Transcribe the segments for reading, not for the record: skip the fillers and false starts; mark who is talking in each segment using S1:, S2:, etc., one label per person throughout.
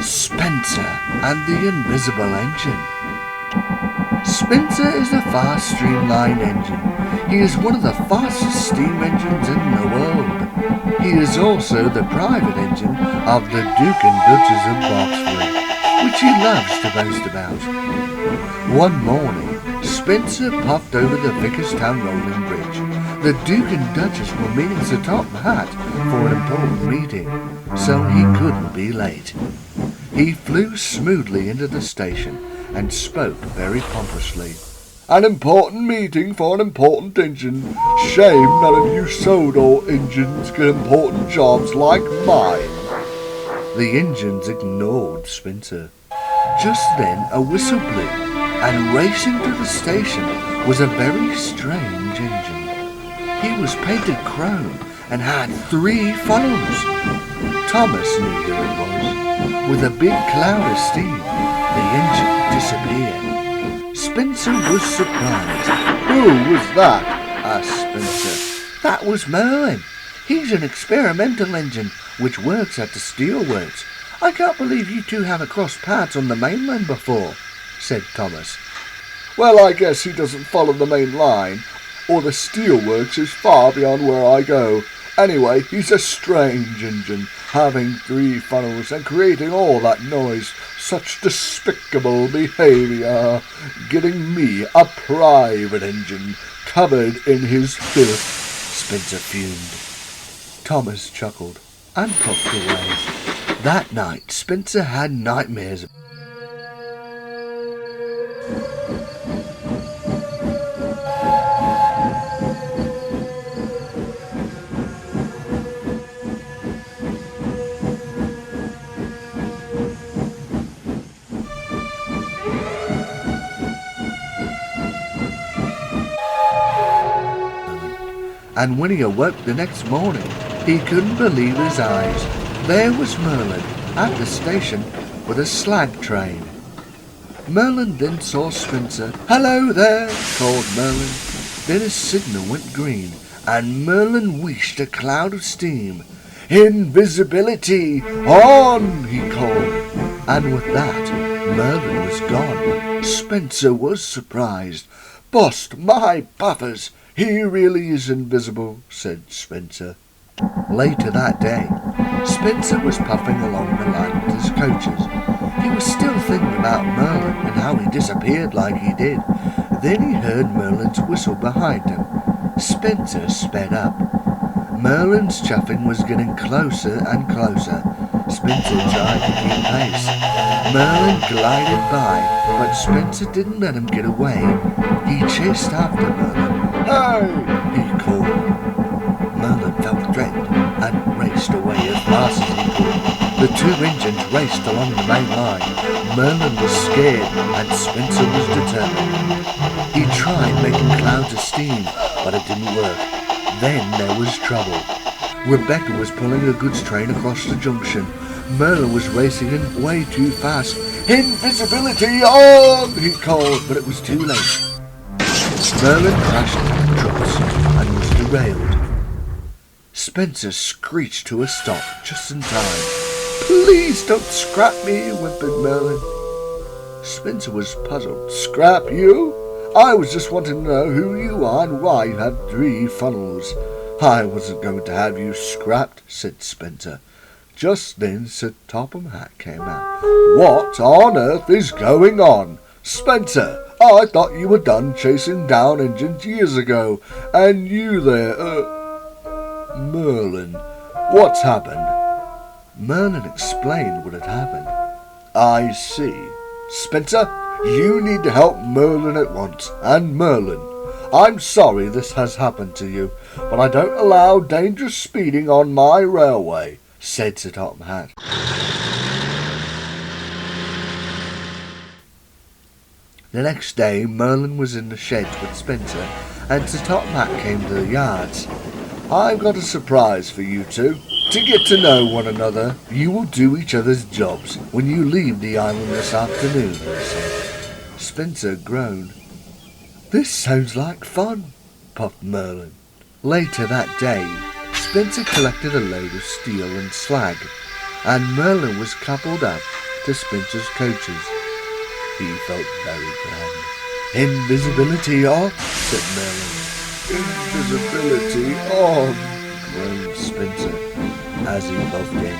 S1: Spencer and the Invisible Engine. Spencer is a fast streamlined engine. He is one of the fastest steam engines in the world. He is also the private engine of the Duke and Duchess of Boxford, which he loves to boast about. One morning, Spencer puffed over the Vicarstown Rolling Bridge. The Duke and Duchess were meeting Sir Top Hat for an important meeting, so he couldn't be late. He flew smoothly into the station and spoke very pompously. An important meeting for an important engine. Shame none of you Sodor engines get important jobs like mine. The engines ignored Spencer. Just then a whistle blew, and racing to the station was a very strange engine. He was painted chrome and had 3 funnels. Thomas knew who it was. With a big cloud of steam, the engine disappeared. Spencer was surprised. Who was that? Asked Spencer. That was Merlin. He's an experimental engine which works at the steelworks. I can't believe you two haven't crossed paths on the mainland before, said Thomas. Well, I guess he doesn't follow the main line, or the steelworks is far beyond where I go. Anyway, he's a strange engine, having 3 funnels and creating all that noise. Such despicable behaviour, getting me, a private engine, covered in his filth. Spencer fumed. Thomas chuckled and puffed away. That night, Spencer had nightmares. And when he awoke the next morning, he couldn't believe his eyes. There was Merlin at the station with a slag train. Merlin then saw Spencer. Hello there, called Merlin. Then his signal went green, and Merlin wheezed a cloud of steam. Invisibility! On! He called. And with that, Merlin was gone. Spencer was surprised. Bust my buffers! He really is invisible, said Spencer. Later that day, Spencer was puffing along the line with his coaches. He was still thinking about Merlin and how he disappeared like he did. Then he heard Merlin's whistle behind him. Spencer sped up. Merlin's chuffing was getting closer and closer. Spencer tried to keep pace. Merlin glided by, but Spencer didn't let him get away. He chased after Merlin. Hey! He called. Merlin felt threatened and raced away as fast as he could. The 2 engines raced along the main line. Merlin was scared and Spencer was determined. He tried making clouds of steam, but it didn't work. Then there was trouble. Rebecca was pulling a goods train across the junction. Merlin was racing in way too fast. Invisibility on! He called, but it was too late. Merlin crashed into the trucks and was derailed. Spencer screeched to a stop just in time. Please don't scrap me, whimpered Merlin. Spencer was puzzled. Scrap you? I was just wanting to know who you are and why you have 3 funnels. I wasn't going to have you scrapped, said Spencer. Just then Sir Topham Hatt came out. What on earth is going on? Spencer, I thought you were done chasing down engines years ago. And you there, Merlin, what's happened? Merlin explained what had happened. I see. Spencer, you need to help Merlin at once. And Merlin, I'm sorry this has happened to you, but I don't allow dangerous speeding on my railway, said Sir Topham Hatt. The next day, Merlin was in the sheds with Spencer, and the top Matt came to the yards. "I've got a surprise for you two. To get to know one another, you will do each other's jobs when you leave the island this afternoon," he said. Spencer groaned. "This sounds like fun," puffed Merlin. Later that day, Spencer collected a load of steel and slag, and Merlin was coupled up to Spencer's coaches. He felt very grand. "Invisibility off," said Merlin. "Invisibility on," groaned Spencer as he buffed in.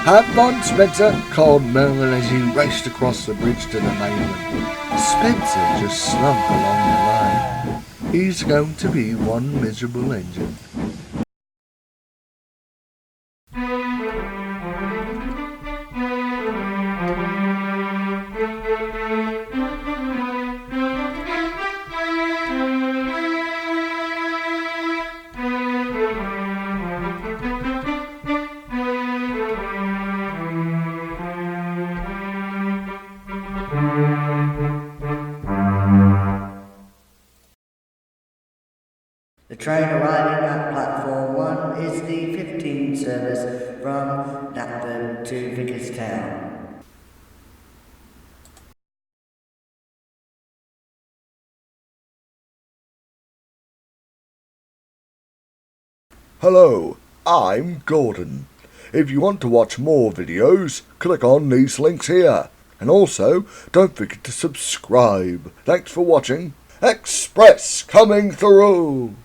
S1: "Have fun, Spencer," called Merlin as he raced across the bridge to the mainland. Spencer just slunk along the line. He's going to be one miserable engine.
S2: The train arriving at platform 1 is the 15 service from Knapford to Vickerstown.
S3: Hello, I'm Gordon. If you want to watch more videos, click on these links here. And also, don't forget to subscribe. Thanks for watching. Express coming through!